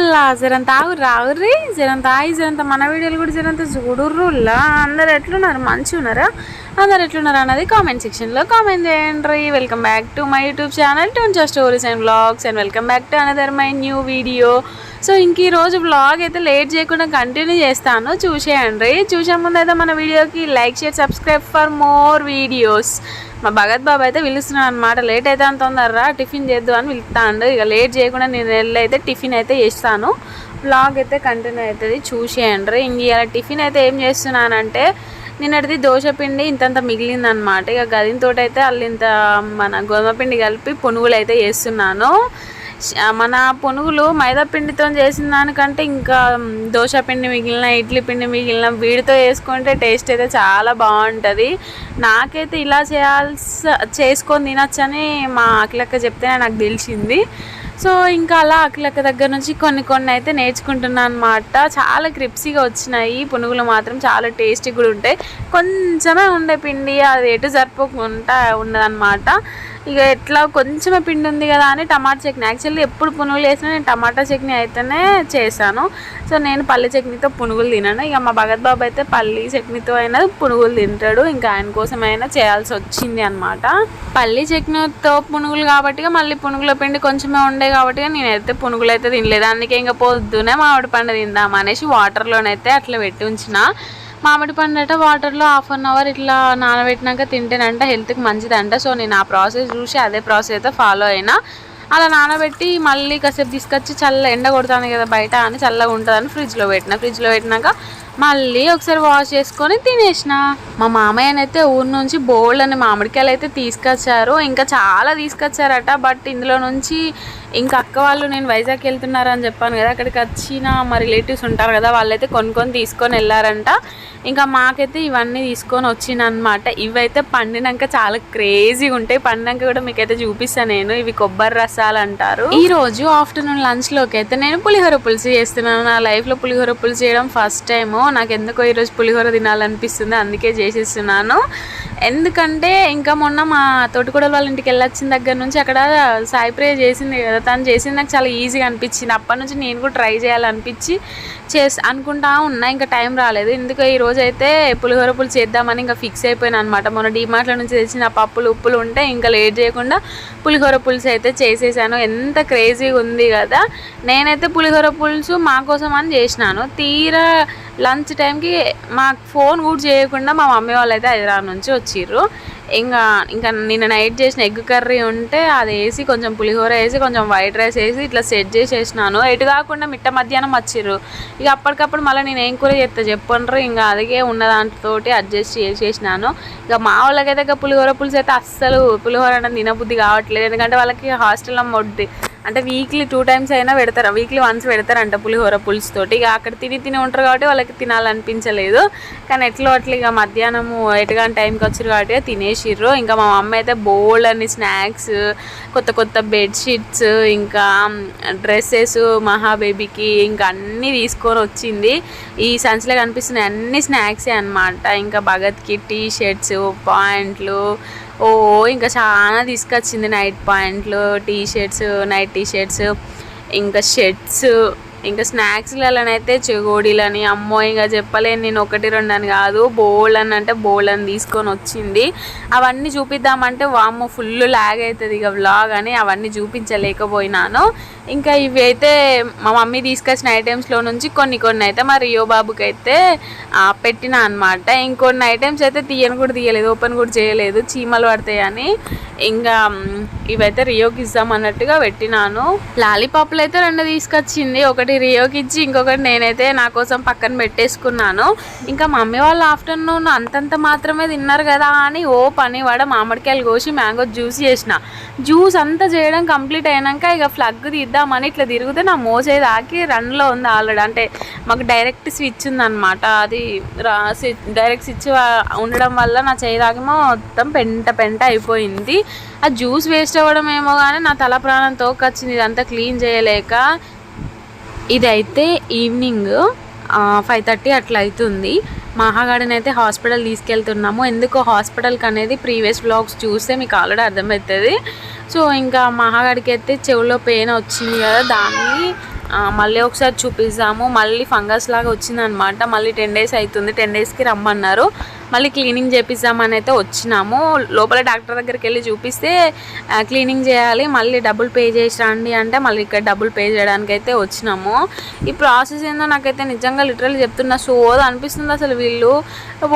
మళ్ళా జరంత రావుర్రి జరంత జరంత మన వీడియోలు కూడా జరంత చూడుర్రులా. అందరు ఎట్లున్నారు, మంచిగా ఉన్నారా? అందరు ఎట్లున్నారు అన్నది కామెంట్ సెక్షన్లో కామెంట్ చేయండి. Welcome back to my YouTube channel ట్యూన్చా stories and vlogs and welcome back to another my new video. So ఇంక ఈరోజు వ్లాగ్ అయితే లేట్ చేయకుండా కంటిన్యూ చేస్తాను, చూసేయండి. చూసే ముందు అయితే మన వీడియోకి like share subscribe for more videos. మా భగత్ బాబు అయితే పిలుస్తున్నాను అనమాట. లేట్ అయితే అంత తొందరరా టిఫిన్ చేద్దాం అని పిలుస్తాను. ఇక లేట్ చేయకుండా నేను వెళ్ళి టిఫిన్ అయితే చేస్తాను. వ్లాగ్ అయితే కంటిన్యూ అవుతుంది, చూసేయండి. ఇంక ఇలా టిఫిన్ అయితే ఏం చేస్తున్నానంటే, నిన్నటిది దోశ పిండి ఇంతంత మిగిలిందనమాట. ఇక గదితో అయితే అల్లింత మన గోధుమ పిండి కలిపి పునుగులు అయితే చేస్తున్నాను. మన పునుగులు మైదా పిండితో చేసిన దానికంటే ఇంకా దోశ పిండి మిగిలిన, ఇడ్లీ పిండి మిగిలిన వీటితో వేసుకుంటే టేస్ట్ అయితే చాలా బాగుంటుంది. నాకైతే ఇలా చేసుకొని తినొచ్చని మా అఖిలక్క చెప్తే నాకు తెలిసింది. సో ఇంకా అలా అఖిలక్క దగ్గర నుంచి కొన్ని అయితే నేర్చుకుంటున్నాను అనమాట. చాలా క్రిప్సీగా వచ్చినాయి పునుగులు, మాత్రం చాలా టేస్టీ కూడా ఉంటాయి. కొంచెమే ఉండే పిండి, అది ఎటు సరిపోకుండా ఉండదన్నమాట. ఇక ఎట్లా కొంచెమే పిండి ఉంది కదా అని టమాటా చట్నీ, యాక్చువల్లీ ఎప్పుడు పునుగులు వేసినా నేను టమాటా చట్నీ అయితేనే చేశాను. సో నేను పల్లి చట్నీతో పునుగులు తినాను. ఇక మా భగత్ బాబు అయితే పల్లి చట్నీతో అయినా పునుగులు తింటాడు. ఇంకా ఆయన కోసం అయినా చేయాల్సి వచ్చింది అనమాట. పల్లి చట్నీతో పునుగులు కాబట్టి మళ్ళీ పునుగుల పిండి కొంచెమే ఉండే కాబట్టి నేనైతే పునుగులు అయితే తినలేదు. అందుకే ఇంకా పొద్దునే మామిడి పండు తిందాం అనేసి వాటర్లోనైతే అట్లా పెట్టి ఉంచిన. మామిడి పండు అట వాటర్లో 1/2 అవర్ ఇట్లా నానబెట్టినాక తింటేనంట హెల్త్కి మంచిదంట. సో నేను ఆ ప్రాసెస్ చూసి అదే ప్రాసెస్ అయితే ఫాలో అయినా. అలా నానబెట్టి మళ్ళీ కాసేపు తీసుకొచ్చి ఎండ కొడుతుంది కదా బయట అని చల్లగా ఉంటుందని ఫ్రిడ్జ్లో పెట్టినాక మళ్ళీ ఒకసారి వాష్ చేసుకొని తినేసిన. మా మామయ్యనైతే ఊరి నుంచి బోల్డ్ అని మామిడికాయలు అయితే తీసుకొచ్చారు. ఇంకా చాలా తీసుకొచ్చారట. బట్ ఇందులో నుంచి ఇంకా అక్క వాళ్ళు నేను వైజాగ్ వెళ్తున్నారని చెప్పాను కదా, అక్కడికి వచ్చిన మా రిలేటివ్స్ ఉంటారు కదా, వాళ్ళైతే కొన్ని తీసుకొని వెళ్ళారంట. ఇంకా మాకైతే ఇవన్నీ తీసుకొని వచ్చినమాట. ఇవైతే పండినాక చాలా క్రేజీగా ఉంటాయి. పండినాక కూడా మీకైతే చూపిస్తాను నేను. ఇవి కొబ్బరి రసాలు అంటారు. ఈ రోజు ఆఫ్టర్నూన్ లంచ్లోకి అయితే నేను పులిహోర పులుసు చేస్తున్నాను. నా లైఫ్లో పులిహోర పులుసు చేయడం ఫస్ట్ టైము. నాకు ఎందుకో ఈరోజు పులిహోర తినాలనిపిస్తుంది, అందుకే చేసేస్తున్నాను. ఎందుకంటే ఇంకా మొన్న మా తోటికోడలు వాళ్ళ ఇంటికి వెళ్ళొచ్చిన దగ్గర నుంచి అక్కడ సాయి ప్రియ చేసింది కదా, తను చేసింది నాకు చాలా ఈజీగా అనిపించింది. అప్పటి నుంచి నేను కూడా ట్రై చేయాలనిపించి అనుకుంటా ఉన్నా. ఇంకా టైం రాలేదు. ఎందుకు ఈ రోజు అయితే పులిహోర పులుసు చేద్దామని ఇంకా ఫిక్స్ అయిపోయాను అనమాట. మొన్న డీమార్ట్లో నుంచి తెచ్చిన పప్పులు ఉప్పులు ఉంటే ఇంకా లేట్ చేయకుండా పులిహోర పులుసు అయితే చేసేసాను. ఎంత క్రేజీగా ఉంది కదా. నేనైతే పులిహోర పులుసు మా కోసం అని చేసినాను. తీరా లంచ్ టైంకి మాకు ఫోన్ కూడా చేయకుండా మా మమ్మీ వాళ్ళు అయితే హైదరాబాద్ నుంచి వచ్చిర్రు. ఇంకా నిన్న నైట్ చేసిన ఎగ్ కర్రీ ఉంటే అది వేసి కొంచెం పులిహోర వేసి కొంచెం వైట్ రైస్ వేసి ఇట్లా సెట్ చేసేసినాను. ఎటు కాకుండా మిట్ట మధ్యాహ్నం వచ్చిర్రు. ఇక అప్పటికప్పుడు మళ్ళీ నేను ఏం కూర చేస్తా చెప్పండ్రు. ఇంకా అదిగే ఉన్న దాంట్తోటి అడ్జస్ట్ చేసేసినాను. ఇక మా వాళ్ళకైతే ఇక పులిహోర పులుసు అయితే అస్సలు పులిహోర అంటే తినబుద్ధి కావట్లేదు. ఎందుకంటే వాళ్ళకి హాస్టల్లో అంటే వీక్లీ 2 times అయినా పెడతారు, వీక్లీ వన్స్ పెడతారంట పులిహోర పులుసుతోటి. ఇక అక్కడ తిని ఉంటారు కాబట్టి వాళ్ళకి తినాలనిపించలేదు. కానీ ఎట్లా ఇక మధ్యాహ్నము 8 గంటల టైంకి వచ్చారు కాబట్టి తినేసిర్రు. ఇంకా మా మమ్మీ అయితే బోల్డ్ అని స్నాక్స్, కొత్త బెడ్షీట్స్, ఇంకా డ్రెస్సెస్ మహాబేబీకి ఇంకా అన్నీ తీసుకొని వచ్చింది. ఈ సంచిలో కనిపిస్తున్నాయి అన్ని స్నాక్సే అనమాట. ఇంకా భగత్కి టీ షర్ట్స్, పాయింట్లు, ఇంకా చాలా తీసుకొచ్చింది. నైట్ పాయింట్లు, T shirts, night T shirts, ఇంకా షర్ట్స్, ఇంకా స్నాక్స్లలోనైతే చెగోడీలని అమ్మో ఇంకా చెప్పలేను నేను. 1, 2 అని కాదు, బోల్డ్ అంటే బోల్డ్ అని తీసుకొని వచ్చింది. అవన్నీ చూపిద్దామంటే వామ్మో ఫుల్ లాగ్ అవుతుంది ఇక వ్లాగ్ అని అవన్నీ చూపించలేకపోయినాను. ఇంకా ఇవి అయితే మా మమ్మీ తీసుకొచ్చిన ఐటమ్స్లో నుంచి కొన్ని అయితే మా రియో బాబుకి అయితే పెట్టిన అనమాట. ఇంకొన్ని ఐటమ్స్ అయితే తీయలేదు, ఓపెన్ కూడా చేయలేదు, చీమలు పడతాయని. ఇంకా ఇవైతే రియోకి ఇద్దాం అన్నట్టుగా పెట్టినాను. లాలీపాప్లు అయితే 2 తీసుకొచ్చింది. ఒకటి రియోకి ఇచ్చి ఇంకొకటి నేనైతే నా కోసం పక్కన పెట్టేసుకున్నాను. ఇంకా మమ్మీ వాళ్ళు ఆఫ్టర్నూన్ అంతంత మాత్రమే తిన్నారు కదా అని పని వాడ మామిడికాయలు కోసి మ్యాంగో జ్యూస్ చేసిన. జ్యూస్ అంతా చేయడం కంప్లీట్ అయినాక ఇక ఫ్లగ్ తీద్దామని ఇట్లా తిరిగితే నా మోసే దాకి రన్లో ఉంది ఆల్రెడీ. అంటే మాకు డైరెక్ట్ స్విచ్ ఉందన్నమాట. అది డైరెక్ట్ స్విచ్ ఉండడం వల్ల నా చేయి దాకేమో మొత్తం పెంట అయిపోయింది. ఆ జ్యూస్ వేస్ట్ అవ్వడం ఏమో కానీ నా తల ప్రాణం తోకొచ్చింది ఇదంతా క్లీన్ చేయలేక. ఇదైతే ఈవినింగ్ 5:30 అట్లా అవుతుంది. మహాగాడిని అయితే హాస్పిటల్ తీసుకెళ్తున్నాము. ఎందుకో హాస్పిటల్కి అనేది ప్రీవియస్ వ్లాగ్స్ చూస్తే మీకు ఆల్రెడీ అర్థమవుతుంది. సో ఇంకా మహాగాడికి అయితే చెవులో పెయిన్ వచ్చింది కదా, దాన్ని మళ్ళీ ఒకసారి చూపిస్తాము. మళ్ళీ ఫంగస్ లాగా వచ్చిందనమాట. మళ్ళీ 10 days అవుతుంది, 10 daysకి రమ్మన్నారు. మళ్ళీ క్లీనింగ్ చేపిద్దామని అయితే వచ్చినాము. లోపల డాక్టర్ దగ్గరికి వెళ్ళి చూపిస్తే క్లీనింగ్ చేయాలి, మళ్ళీ డబ్బులు పే చేసి రండి అంటే మళ్ళీ ఇక్కడ డబ్బులు పే చేయడానికి అయితే వచ్చినాము. ఈ ప్రాసెస్ ఏందో నాకైతే నిజంగా లిటరల్లీ చెప్తున్నా సోది అనిపిస్తుంది. అసలు వీళ్ళు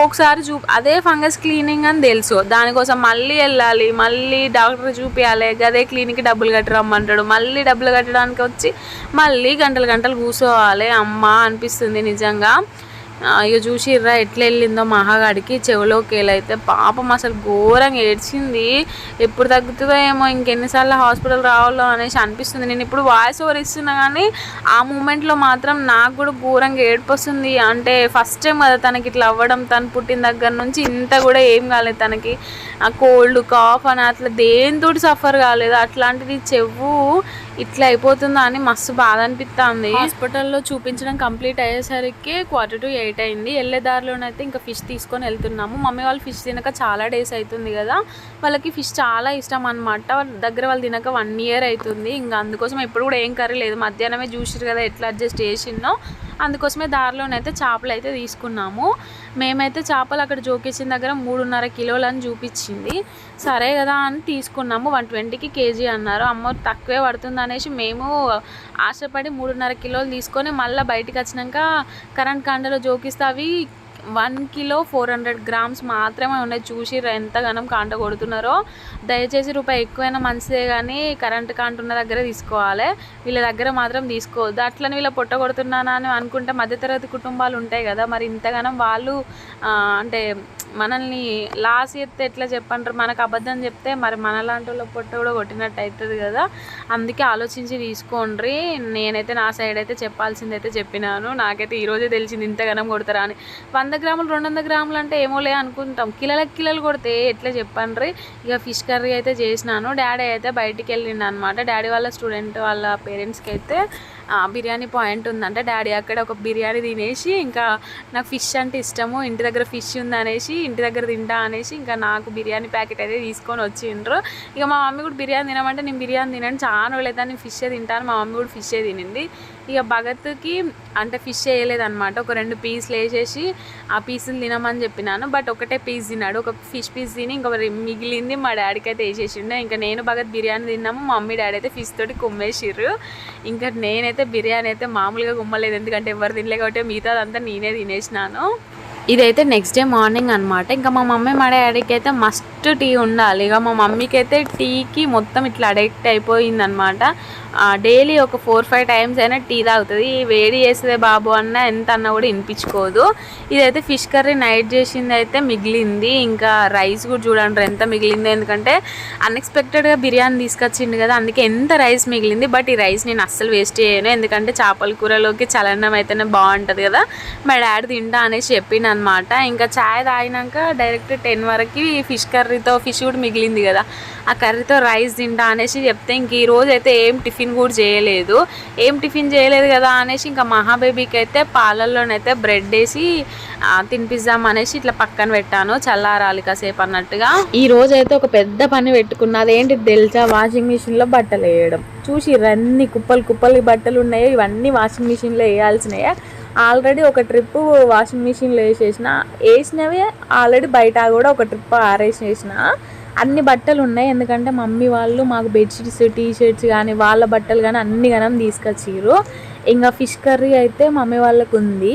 ఒకసారి అదే ఫంగస్ క్లీనింగ్ అని తెలుసు, దానికోసం మళ్ళీ వెళ్ళాలి, మళ్ళీ డాక్టర్ చూపించాలి, అదే క్లినిక్కి డబ్బులు కట్టి రమ్మంటాడు, మళ్ళీ డబ్బులు కట్టడానికి వచ్చి మళ్ళీ గంటలు గంటలు కూర్చోవాలి. అమ్మ అనిపిస్తుంది నిజంగా. ఇక చూసిర్రా ఎట్లా వెళ్ళిందో మహాగాడికి చెవులోకి వెళ్ళైతే పాపం అసలు ఘోరంగా ఏడ్చింది. ఎప్పుడు తగ్గుతుందో ఏమో, ఇంకెన్నిసార్లు హాస్పిటల్ రావాలో అనేసి అనిపిస్తుంది. నేను ఇప్పుడు వాయిస్ ఓవర్ ఇస్తున్నా కానీ ఆ మూమెంట్లో మాత్రం నాకు కూడా ఘోరంగా ఏడుపు వస్తుంది. అంటే ఫస్ట్ టైం కదా తనకి ఇట్లా అవ్వడం, తను పుట్టిన దగ్గర నుంచి ఇంత కూడా ఏం కాలేదు తనకి. ఆ కోల్డ్ కాఫ్ అని అట్లా దేనితోటి సఫర్ కాలేదు, అట్లాంటిది చెవు ఇట్లా అయిపోతుందా అని మస్తు బాధ అనిపిస్తుంది. హాస్పిటల్లో చూపించడం కంప్లీట్ అయ్యేసరికి 7:45 అయింది. వెళ్ళే దారిలోనైతే ఇంకా ఫిష్ తీసుకొని వెళ్తున్నాము. మమ్మీ వాళ్ళు ఫిష్ తినక చాలా డేస్ అవుతుంది కదా, వాళ్ళకి ఫిష్ చాలా ఇష్టం అనమాట. దగ్గర వాళ్ళు తినక 1 year అవుతుంది. ఇంకా అందుకోసం ఎప్పుడు కూడా ఏం కర్రీ లేదు, మధ్యాహ్నమే చూసిరు కదా ఎట్లా అడ్జస్ట్ చేసినో, అందుకోసమే దారిలోనైతే చేపలు అయితే తీసుకున్నాము. మేమైతే చేపలు అక్కడ జోకేసిన దగ్గర 3.5 kilos అని చూపించింది. సరే కదా అని తీసుకున్నాము. 120కి kg అన్నారు. అమ్మ తక్కువే పడుతుంది అనేసి మేము ఆశపడి 3.5 kilos తీసుకొని మళ్ళీ బయటికి వచ్చినాక కరెంట్ కాండలో జోకిస్తే అవి 1 kilo 400 grams మాత్రమే ఉన్నాయి. చూసి ఎంతగానం కాంట కొడుతున్నారో. దయచేసి రూపాయి ఎక్కువైనా మంచిదే కానీ కరెంట్ కాంట ఉన్న దగ్గర తీసుకోవాలి, వీళ్ళ దగ్గర మాత్రం తీసుకోవద్దు. అట్లని వీళ్ళ పొట్ట కొడుతున్నానా అని అనుకుంటే మధ్యతరగతి కుటుంబాలు ఉంటాయి కదా, మరి ఇంతగానం వాళ్ళు అంటే మనల్ని లాస్ చెప్తే ఎట్లా చెప్పంటారు, మనకు అబద్ధం చెప్తే మరి మనలాంటి వాళ్ళ పొట్ట కూడా కొట్టినట్టు అవుతుంది కదా. అందుకే ఆలోచించి తీసుకోండి. నేనైతే నా సైడ్ అయితే చెప్పాల్సింది అయితే చెప్పినాను. నాకైతే ఈరోజే తెలిసింది ఇంతగానం కొడతారా అని. 100 grams 200 grams అంటే ఏమోలే అనుకుంటాం, కిలోలు కొడితే ఎట్లా చెప్పండి. ఇక ఫిష్ కర్రీ అయితే చేసినాను. డాడీ అయితే బయటికి వెళ్ళిండు అనమాట. డాడీ వాళ్ళ స్టూడెంట్ వాళ్ళ పేరెంట్స్కి అయితే బిర్యానీ పాయింట్ ఉందంటే డాడీ అక్కడ ఒక బిర్యానీ తినేసి, ఇంకా నాకు ఫిష్ అంటే ఇష్టము, ఇంటి దగ్గర ఫిష్ ఉంది అనేసి ఇంటి దగ్గర తింటా అనేసి ఇంకా నాకు బిర్యానీ ప్యాకెట్ అయితే తీసుకొని వచ్చిండ్రు. ఇక మా మమ్మీ కూడా బిర్యానీ తినమంటే నేను బిర్యానీ తినను, చాలా రోజులైతే నేను ఫిషే తింటాను. మా మమ్మీ కూడా ఫిషే తినింది. ఇక భగత్కి అంటే ఫిష్ వేయలేదన్నమాట. ఒక 2 పీసులు వేసేసి ఆ పీసులు తినమని చెప్పినాను. బట్ ఒకటే పీస్ తిన్నాడు, ఒక ఫిష్ పీస్ తిని ఇంకా మిగిలింది మా డాడీకి అయితే వేసేసిండే. ఇంకా నేను భగత్ బిర్యానీ తిన్నాము, మా మమ్మీ డాడీ అయితే ఫిష్ తోటి కుమ్మేసిర్రు. ఇంకా నేనైతే బిర్యానీ అయితే మామూలుగా గుమ్మలేదు, ఎందుకంటే ఎవరు తినలే కాబట్టి మిగతాదంతా నేనే తినేసినాను. ఇదైతే నెక్స్ట్ డే మార్నింగ్ అనమాట. ఇంకా మా మమ్మీ మా డాడీకి అయితే మస్ట్ టీ ఉండాలి. ఇక మా మమ్మీకి అయితే టీకి మొత్తం ఇట్లా అడిక్ట్ అయిపోయింది అనమాట. డైలీ ఒక 4-5 times అయినా టీ తాగుతుంది. వేడి చేస్తుంది బాబు అన్న ఎంత అన్నా కూడా వినిపించుకోదు. ఇదైతే ఫిష్ కర్రీ నైట్ చేసింది అయితే మిగిలింది. ఇంకా రైస్ కూడా చూడండి ఎంత మిగిలింది, ఎందుకంటే అన్ఎక్స్పెక్టెడ్గా బిర్యానీ తీసుకొచ్చిండు కదా, అందుకే ఎంత రైస్ మిగిలింది. బట్ ఈ రైస్ నేను అస్సలు వేస్ట్ చేయను, ఎందుకంటే చేపల కూరలోకి చలన్నం అయితేనే బాగుంటుంది కదా, మా డాడీ తింటా అనేసి చెప్పిండు అనమాట. ఇంకా చాయ్ తాగినాక డైరెక్ట్ 10 వరకు ఫిష్ కర్రీతో, ఫిష్ కూడా మిగిలింది కదా, ఆ కర్రీతో రైస్ తింటా అనేసి చెప్తే ఇంక ఈరోజు అయితే ఏం టిఫిన్ కూడా చేయలేదు. ఏం టిఫిన్ చేయలేదు కదా అనేసి ఇంకా మహాబేబీకి అయితే పాలల్లోనైతే బ్రెడ్ వేసి తినిపిద్దాం అనేసి ఇట్లా పక్కన పెట్టాను, చల్లారాలి కాసేపు అన్నట్టుగా. ఈ రోజు అయితే ఒక పెద్ద పని పెట్టుకున్నా. అదేంటి తెలుసా, వాషింగ్ మిషన్లో బట్టలు వేయడం. చూసి అన్ని కుప్పలు బట్టలు ఉన్నాయి, ఇవన్నీ వాషింగ్ మిషన్లో వేయాల్సినవి. ఆల్రెడీ ఒక ట్రిప్ వాషింగ్ మిషన్లో వేసినవి ఆల్రెడీ బయట కూడా ఒక ట్రిప్ ఆరేసేసిన. అన్ని బట్టలు ఉన్నాయి, ఎందుకంటే మమ్మీ వాళ్ళు మాకు బెడ్షీట్స్, టీషర్ట్స్ కానీ వాళ్ళ బట్టలు కానీ అన్ని గనం తీసుకొచ్చిర్రు. ఇంకా ఫిష్ కర్రీ అయితే మమ్మీ వాళ్ళకు ఉంది.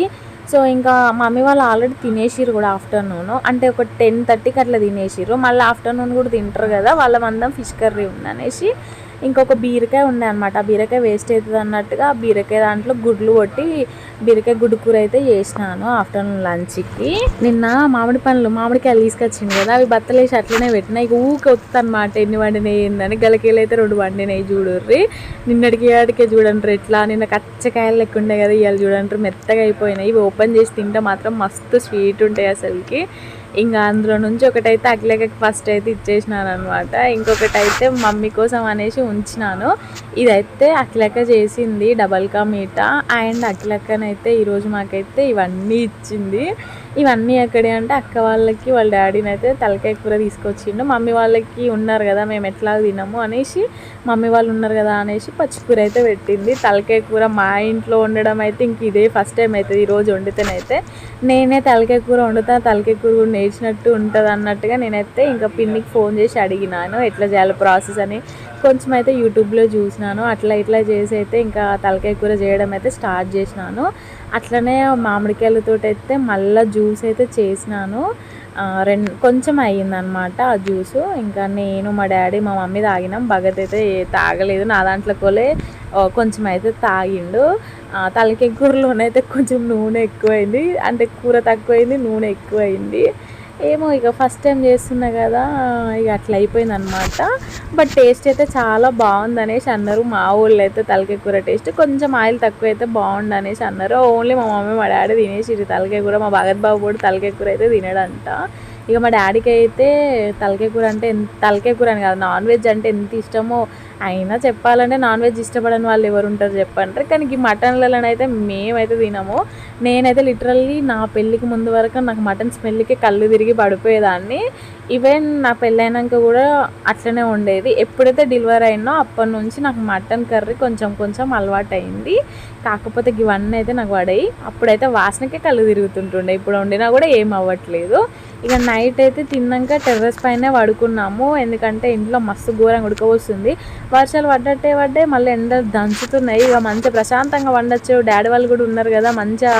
సో ఇంకా మమ్మీ వాళ్ళు ఆల్రెడీ తినేసిర్రు కూడా ఆఫ్టర్నూన్, అంటే ఒక 10:30కి అట్లా తినేసిర్రు. మళ్ళీ ఆఫ్టర్నూన్ కూడా తింటారు కదా, వాళ్ళ మందం ఫిష్ కర్రీ ఉంది అనేసి ఇంకొక బీరకాయ ఉండే అనమాట. ఆ బీరకాయ వేస్ట్ అవుతుంది అన్నట్టుగా ఆ బీరకాయ దాంట్లో గుడ్లు కొట్టి బీరకాయ గుడ్డు కూర అయితే చేసినాను ఆఫ్టర్నూన్ లంచ్కి. నిన్న మామిడికాయలు తీసుకొచ్చింది కదా, అవి బత్తలేసి అట్లనే పెట్టినా. ఇక ఊకే వస్తుంది అనమాట ఎన్ని వండినాయి ఏందని. గలకేలు అయితే 2 వండినాయి చూడుర్రి. నిన్నటికి ఆడికే చూడండి ఎట్లా, నిన్న కచ్చకాయలు లెక్క ఉండే కదా, ఇవాళ చూడండి మెత్తగా అయిపోయినాయి. ఇవి ఓపెన్ చేసి తింటే మాత్రం మస్తు స్వీట్ ఉంటాయి అసలుకి. ఇంకా అందులో నుంచి ఒకటైతే అఖిలకి ఫస్ట్ అయితే ఇచ్చేసినాను అనమాట. ఇంకొకటి అయితే మమ్మీ కోసం అనేసి ఉంచినాను. ఇదైతే అఖిలక్క చేసింది డబల్ కా మీఠా. అండ్ అఖిలక్కనైతే ఈరోజు మాకైతే ఇవన్నీ ఇచ్చింది. ఇవన్నీ ఎక్కడే అంటే అక్క వాళ్ళకి వాళ్ళ డాడీని అయితే తలకాయ కూర తీసుకొచ్చిండు. మమ్మీ వాళ్ళకి ఉన్నారు కదా, మేము ఎట్లా తినము అనేసి మమ్మీ వాళ్ళు ఉన్నారు కదా అనేసి పచ్చికూర అయితే పెట్టింది. తలకాయ కూర మా ఇంట్లో వండడం అయితే ఇంక ఇదే ఫస్ట్ టైం అవుతుంది. ఈరోజు వండితేనైతే నేనే తలకాయ కూర వండుతా, తలకాయ కూర కూడా నేర్చినట్టు ఉంటుంది అన్నట్టుగా నేనైతే ఇంకా పిన్నికి ఫోన్ చేసి అడిగినాను ఎట్లా చేయాలి ప్రాసెస్ అని. కొంచెం అయితే యూట్యూబ్లో చూసినాను. అట్లా ఇట్లా చేసి అయితే ఇంకా తలకాయ కూర చేయడం అయితే స్టార్ట్ చేసినాను. అట్లనే మామిడికాయలతో అయితే మళ్ళీ జ్యూస్ అయితే చేసినాను. కొంచెం అయ్యిందనమాట ఆ జ్యూసు. ఇంకా నేను మా డాడీ మా మమ్మీ తాగినాం. భగత్ అయితే తాగలేదు, నా దాంట్లోకోలే కొంచెం అయితే తాగిండు. తలకాయ కూరలోనైతే కొంచెం నూనె ఎక్కువైంది, అంటే కూర తక్కువైంది, నూనె ఎక్కువైంది. ఏమో ఇక ఫస్ట్ టైం చేస్తున్నా కదా, ఇక అట్లా అయిపోయింది అనమాట. బట్ టేస్ట్ అయితే చాలా బాగుంది అనేసి అన్నారు మా ఊళ్ళో అయితే. తలకాయ కూర టేస్ట్ కొంచెం ఆయిల్ తక్కువ అయితే బాగుండు అనేసి అన్నారు. ఓన్లీ మా మమ్మీ మా డాడీ తినేసి తలకాయ కూర. మా భగత్ బాబు కూడా తలకాయ కూర అయితే తినడంట. ఇక మా డాడీకి అయితే తలకాయ కూర అంటే తలకాయ కూర అని కాదు, నాన్ వెజ్ అంటే ఎంత ఇష్టమో. అయినా చెప్పాలంటే నాన్ వెజ్ ఇష్టపడని వాళ్ళు ఎవరు ఉంటారు చెప్పంటారు. కానీ ఈ మటన్లలోనైతే మేమైతే తినము. నేనైతే లిటరల్లీ నా పెళ్ళికి ముందు వరకు నాకు మటన్ స్మెల్కి కళ్ళు తిరిగి పడిపోయేదాన్ని. ఈవెన్ నా పెళ్ళైనాక కూడా అట్లనే ఉండేది. ఎప్పుడైతే డెలివరీ అయినో అప్పటి నుంచి నాకు మటన్ కర్రీ కొంచెం కొంచెం అలవాటు అయింది. కాకపోతే ఇవన్నీ అయితే నాకు పడాయి. అప్పుడైతే వాసనకే కళ్ళు తిరుగుతుంటుండే, ఇప్పుడు వండినా కూడా ఏం అవ్వట్లేదు. ఇక నైట్ అయితే తిన్నాక టెర్రస్ పైనే పడుకున్నాము. ఎందుకంటే ఇంట్లో మస్తు ఘోరంగా ఉడకపోస్తుంది. వర్షాలు పడ్డట్టే పడ్డాయి, మళ్ళీ ఎండలు దంచుతున్నాయి. ఇక మంచిగా ప్రశాంతంగా వండొచ్చు. డాడీ వాళ్ళు కూడా ఉన్నారు కదా, మంచిగా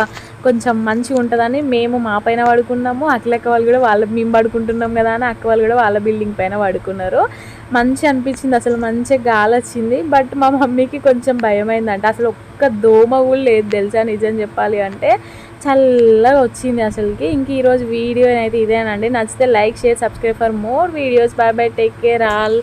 కొంచెం మంచిగా ఉంటుందని మేము మా పైన పడుకున్నాము. అఖిలక్క వాళ్ళు కూడా మేము పడుకుంటున్నాం కదా అని అక్క వాళ్ళు కూడా వాళ్ళ బిల్డింగ్ పైన పడుకున్నారు. మంచిగా అనిపించింది, అసలు మంచిగా గాలి వచ్చింది. బట్ మా మమ్మీకి కొంచెం భయమైందంట. అసలు ఒక్క దోమ కూడా లేదు తెలుసా, నిజం చెప్పాలి అంటే. చల్లగా వచ్చింది అసలుకి. ఇంక ఈరోజు వీడియో అయితే ఇదేనండి. నచ్చితే like, share, subscribe for more videos. By by, take care all.